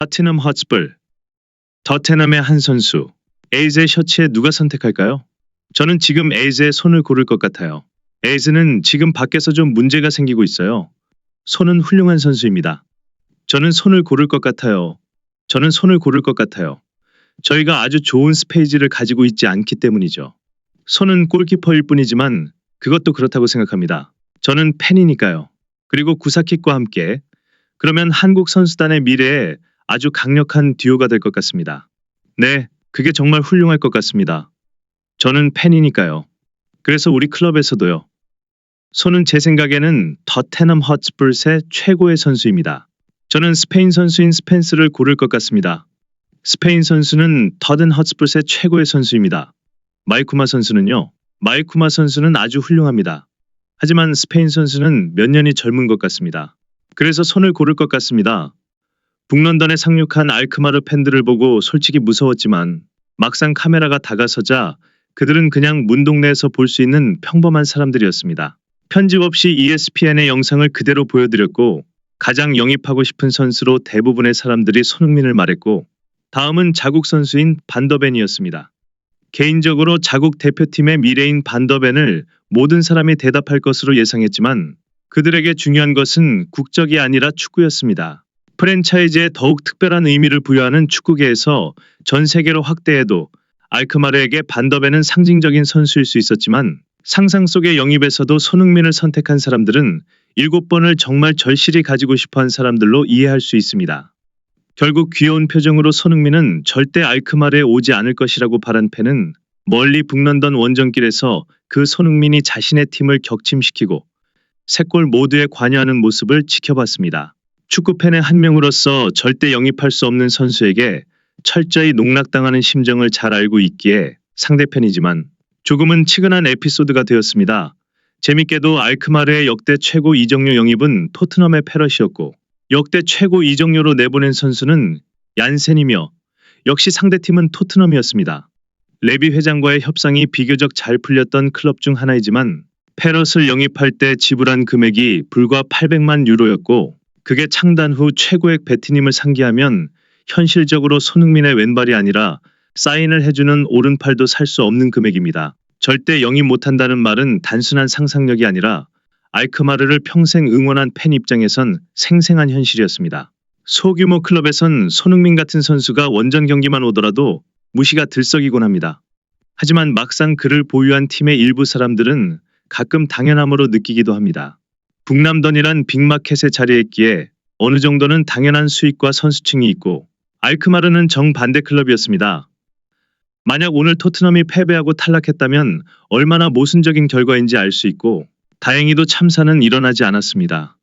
토트넘 헛스퍼, 토트넘의 한 선수. 에이즈의 셔츠에 누가 선택할까요? 저는 지금 에이즈의 손을 고를 것 같아요. 에이즈는 지금 밖에서 좀 문제가 생기고 있어요. 손은 훌륭한 선수입니다. 저는 손을 고를 것 같아요. 저는 손을 고를 것 같아요. 저희가 아주 좋은 스페이지를 가지고 있지 않기 때문이죠. 손은 골키퍼일 뿐이지만 그것도 그렇다고 생각합니다. 저는 팬이니까요. 그리고 구사킥과 함께 그러면 한국 선수단의 미래에 아주 강력한 듀오가 될 것 같습니다. 네, 그게 정말 훌륭할 것 같습니다. 저는 팬이니까요. 그래서 우리 클럽에서도요. 손은 제 생각에는 토트넘 헛스퍼의 최고의 선수입니다. 저는 스페인 선수인 스펜스를 고를 것 같습니다. 스페인 선수는 토트넘 헛스퍼의 최고의 선수입니다. 마이쿠마 선수는요. 마이쿠마 선수는 아주 훌륭합니다. 하지만 스페인 선수는 몇 년이 젊은 것 같습니다. 그래서 손을 고를 것 같습니다. 북런던에 상륙한 알크마르 팬들을 보고 솔직히 무서웠지만 막상 카메라가 다가서자 그들은 그냥 문동네에서 볼 수 있는 평범한 사람들이었습니다. 편집 없이 ESPN의 영상을 그대로 보여드렸고 가장 영입하고 싶은 선수로 대부분의 사람들이 손흥민을 말했고 다음은 자국 선수인 반더벤이었습니다. 개인적으로 자국 대표팀의 미래인 반더벤을 모든 사람이 대답할 것으로 예상했지만 그들에게 중요한 것은 국적이 아니라 축구였습니다. 프랜차이즈에 더욱 특별한 의미를 부여하는 축구계에서 전 세계로 확대해도 알크마르에게 반더벤은 상징적인 선수일 수 있었지만 상상 속의 영입에서도 손흥민을 선택한 사람들은 7번을 정말 절실히 가지고 싶어한 사람들로 이해할 수 있습니다. 결국 귀여운 표정으로 손흥민은 절대 알크마르에 오지 않을 것이라고 바란 팬은 멀리 북런던 원정길에서 그 손흥민이 자신의 팀을 격침시키고 3골 모두에 관여하는 모습을 지켜봤습니다. 축구팬의 한 명으로서 절대 영입할 수 없는 선수에게 철저히 농락당하는 심정을 잘 알고 있기에 상대편이지만 조금은 치근한 에피소드가 되었습니다. 재밌게도 알크마르의 역대 최고 이적료 영입은 토트넘의 페럿이었고 역대 최고 이적료로 내보낸 선수는 얀센이며 역시 상대팀은 토트넘이었습니다. 레비 회장과의 협상이 비교적 잘 풀렸던 클럽 중 하나이지만 페럿을 영입할 때 지불한 금액이 불과 800만 유로였고 그게 창단 후 최고액 베티님을 상기하면 현실적으로 손흥민의 왼발이 아니라 사인을 해주는 오른팔도 살 수 없는 금액입니다. 절대 영입 못한다는 말은 단순한 상상력이 아니라 알크마르를 평생 응원한 팬 입장에선 생생한 현실이었습니다. 소규모 클럽에선 손흥민 같은 선수가 원정 경기만 오더라도 무시가 들썩이곤 합니다. 하지만 막상 그를 보유한 팀의 일부 사람들은 가끔 당연함으로 느끼기도 합니다. 북남던이란 빅마켓에 자리했기에 어느 정도는 당연한 수익과 선수층이 있고 알크마르는 정반대 클럽이었습니다. 만약 오늘 토트넘이 패배하고 탈락했다면 얼마나 모순적인 결과인지 알 수 있고 다행히도 참사는 일어나지 않았습니다.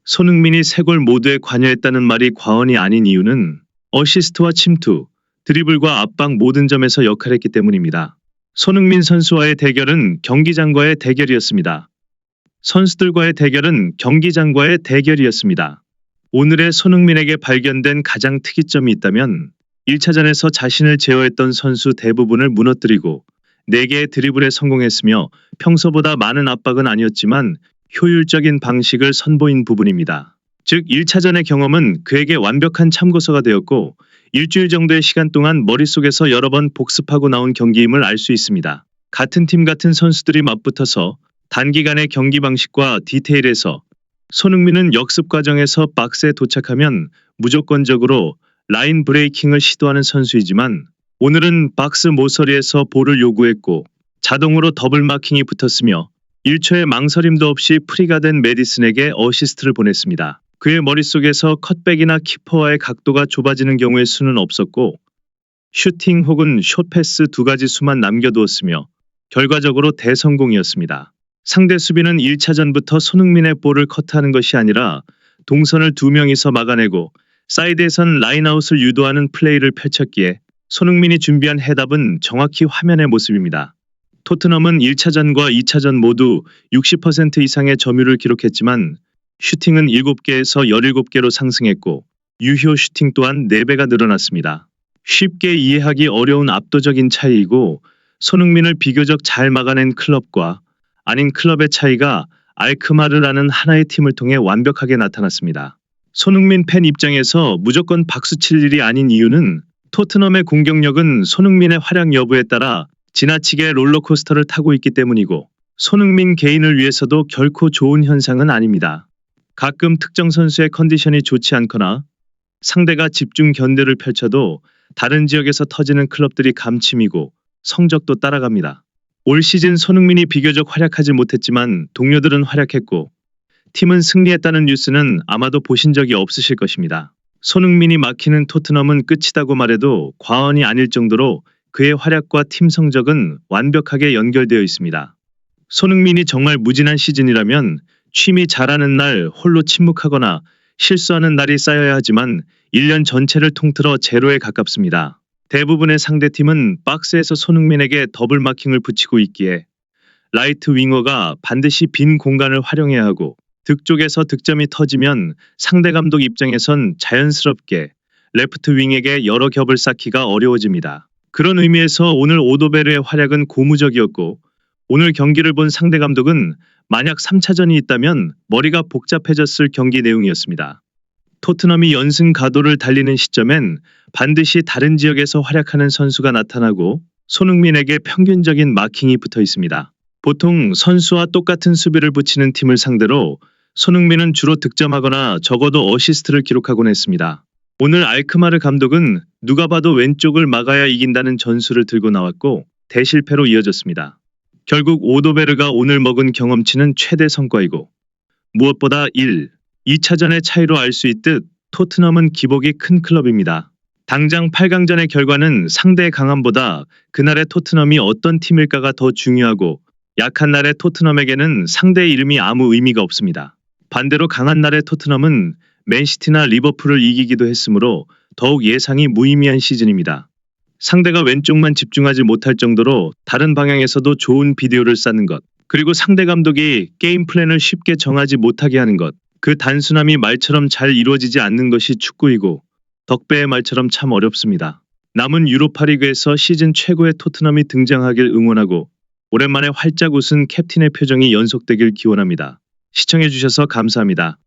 손흥민이 3골 모두에 관여했다는 말이 과언이 아닌 이유는 어시스트와 침투, 드리블과 압박 모든 점에서 역할했기 때문입니다. 손흥민 선수와의 대결은 경기장과의 대결이었습니다. 선수들과의 대결은 경기장과의 대결이었습니다. 오늘의 손흥민에게 발견된 가장 특이점이 있다면 1차전에서 자신을 제어했던 선수 대부분을 무너뜨리고 4개의 드리블에 성공했으며 평소보다 많은 압박은 아니었지만 효율적인 방식을 선보인 부분입니다. 즉 1차전의 경험은 그에게 완벽한 참고서가 되었고 일주일 정도의 시간 동안 머릿속에서 여러 번 복습하고 나온 경기임을 알 수 있습니다. 같은 팀 같은 선수들이 맞붙어서 단기간의 경기 방식과 디테일에서 손흥민은 역습 과정에서 박스에 도착하면 무조건적으로 라인 브레이킹을 시도하는 선수이지만 오늘은 박스 모서리에서 볼을 요구했고 자동으로 더블 마킹이 붙었으며 1초의 망설임도 없이 프리가 된 메디슨에게 어시스트를 보냈습니다. 그의 머릿속에서 컷백이나 키퍼와의 각도가 좁아지는 경우의 수는 없었고 슈팅 혹은 숏패스 2가지 수만 남겨두었으며 결과적으로 대성공이었습니다. 상대 수비는 1차전부터 손흥민의 볼을 커트하는 것이 아니라 동선을 2명이서 막아내고 사이드에선 라인아웃을 유도하는 플레이를 펼쳤기에 손흥민이 준비한 헤답은 정확히 화면의 모습입니다. 토트넘은 1차전과 2차전 모두 60% 이상의 점유를 기록했지만 슈팅은 7개에서 17개로 상승했고 유효 슈팅 또한 4배가 늘어났습니다. 쉽게 이해하기 어려운 압도적인 차이이고 손흥민을 비교적 잘 막아낸 클럽과 아닌 클럽의 차이가 알크마르라는 하나의 팀을 통해 완벽하게 나타났습니다. 손흥민 팬 입장에서 무조건 박수칠 일이 아닌 이유는 토트넘의 공격력은 손흥민의 활약 여부에 따라 지나치게 롤러코스터를 타고 있기 때문이고 손흥민 개인을 위해서도 결코 좋은 현상은 아닙니다. 가끔 특정 선수의 컨디션이 좋지 않거나 상대가 집중 견제를 펼쳐도 다른 지역에서 터지는 클럽들이 감침이고 성적도 따라갑니다. 올 시즌 손흥민이 비교적 활약하지 못했지만 동료들은 활약했고 팀은 승리했다는 뉴스는 아마도 보신 적이 없으실 것입니다. 손흥민이 막히는 토트넘은 끝이다고 말해도 과언이 아닐 정도로 그의 활약과 팀 성적은 완벽하게 연결되어 있습니다. 손흥민이 정말 무진한 시즌이라면 취미 잘하는 날 홀로 침묵하거나 실수하는 날이 쌓여야 하지만 1년 전체를 통틀어 제로에 가깝습니다. 대부분의 상대팀은 박스에서 손흥민에게 더블 마킹을 붙이고 있기에 라이트 윙어가 반드시 빈 공간을 활용해야 하고 득 쪽에서 득점이 터지면 상대 감독 입장에선 자연스럽게 레프트 윙에게 여러 겹을 쌓기가 어려워집니다. 그런 의미에서 오늘 오도베르의 활약은 고무적이었고 오늘 경기를 본 상대 감독은 만약 3차전이 있다면 머리가 복잡해졌을 경기 내용이었습니다. 토트넘이 연승 가도를 달리는 시점엔 반드시 다른 지역에서 활약하는 선수가 나타나고 손흥민에게 평균적인 마킹이 붙어 있습니다. 보통 선수와 똑같은 수비를 붙이는 팀을 상대로 손흥민은 주로 득점하거나 적어도 어시스트를 기록하곤 했습니다. 오늘 알크마르 감독은 누가 봐도 왼쪽을 막아야 이긴다는 전술을 들고 나왔고 대실패로 이어졌습니다. 결국 오도베르가 오늘 먹은 경험치는 최대 성과이고 무엇보다 2차전의 차이로 알 수 있듯 토트넘은 기복이 큰 클럽입니다. 당장 8강전의 결과는 상대의 강함보다 그날의 토트넘이 어떤 팀일까가 더 중요하고 약한 날의 토트넘에게는 상대의 이름이 아무 의미가 없습니다. 반대로 강한 날의 토트넘은 맨시티나 리버풀을 이기기도 했으므로 더욱 예상이 무의미한 시즌입니다. 상대가 왼쪽만 집중하지 못할 정도로 다른 방향에서도 좋은 비디오를 쌓는 것, 그리고 상대 감독이 게임 플랜을 쉽게 정하지 못하게 하는 것, 그 단순함이 말처럼 잘 이루어지지 않는 것이 축구이고 덕배의 말처럼 참 어렵습니다. 남은 유로파리그에서 시즌 최고의 토트넘이 등장하길 응원하고 오랜만에 활짝 웃은 캡틴의 표정이 연속되길 기원합니다. 시청해주셔서 감사합니다.